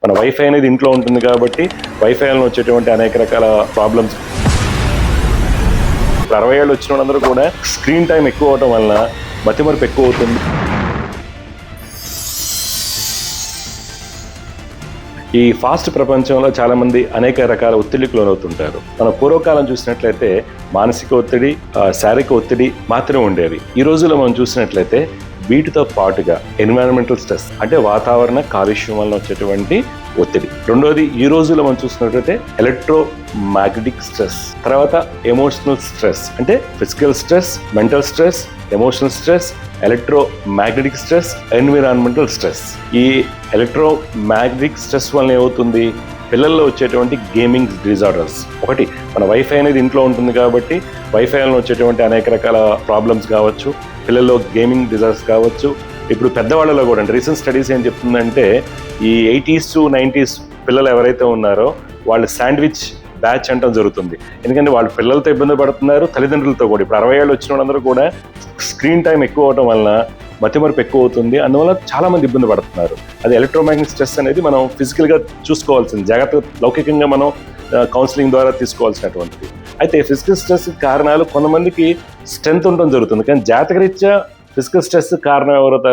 మన వైఫై అనేది ఇంట్లో ఉంటుంది కాబట్టి వైఫైలో వచ్చేటువంటి అనేక రకాల ప్రాబ్లమ్స్. 60 ఏళ్ళు వచ్చిన వాళ్ళందరూ కూడా స్క్రీన్ టైం ఎక్కువ అవడం వలన మతిమరుపు ఎక్కువ అవుతుంది. ఈ ఫాస్ట్ ప్రపంచంలో చాలా మంది అనేక రకాల ఒత్తిడికి లోనవుతుంటారు. మన పూర్వకాలం చూసినట్లయితే మానసిక ఒత్తిడి, శారీరక ఒత్తిడి మాత్రమే ఉండేవి. ఈ రోజుల్లో మనం చూసినట్లయితే వీటితో పాటుగా ఎన్విరాన్మెంటల్ స్ట్రెస్ అంటే వాతావరణ కాలుష్యం వల్ల వచ్చేటువంటి ఒత్తిడి. రెండోది ఈ రోజుల్లో మనం చూసినట్లయితే ఎలక్ట్రో మ్యాగ్నెటిక్ స్ట్రెస్, తర్వాత ఎమోషనల్ స్ట్రెస్ అంటే physical stress, mental stress, emotional stress, electro magnetic stress, environmental stress. ఈ ఎలక్ట్రో మ్యాగ్నెటిక్ స్ట్రెస్ వల్ల ఏమవుతుంది, పిల్లల్లో వచ్చేటువంటి గేమింగ్ డిజార్డర్స్. ఒకటి, మన వైఫై అనేది ఇంట్లో ఉంటుంది కాబట్టి వైఫైలో వచ్చేటువంటి అనేక రకాల ప్రాబ్లమ్స్ కావచ్చు, పిల్లల్లో గేమింగ్ డిజార్డర్స్ కావచ్చు. ఇప్పుడు పెద్దవాళ్ళలో కూడా రీసెంట్ స్టడీస్ ఏం చెప్తుందంటే ఈ 80s to 90s పిల్లలు ఎవరైతే ఉన్నారో వాళ్ళు శాండ్విచ్ బ్యాచ్ అంటాం జరుగుతుంది. ఎందుకంటే వాళ్ళు పిల్లలతో ఇబ్బంది పడుతున్నారు, తల్లిదండ్రులతో కూడా. ఇప్పుడు 60 ఏళ్ళు వచ్చిన వాళ్ళందరూ కూడా స్క్రీన్ టైం ఎక్కువ అవడం వలన మతిమరుపు ఎక్కువ అవుతుంది. అందువల్ల చాలా మంది ఇబ్బంది పడుతున్నారు. అది ఎలక్ట్రోమాగ్నెటిక్ స్ట్రెస్ అనేది మనం ఫిజికల్గా చూసుకోవాల్సింది, జాగ్రత్త లౌకికంగా మనం కౌన్సిలింగ్ ద్వారా తీసుకోవాల్సినటువంటిది. అయితే ఫిజికల్ స్ట్రెస్ కారణాలు కొంతమందికి స్ట్రెంత్ ఉండడం జరుగుతుంది, కానీ జాతకరీత్యా ఫిజికల్ స్ట్రెస్ కారణం ఎవరవుతారు?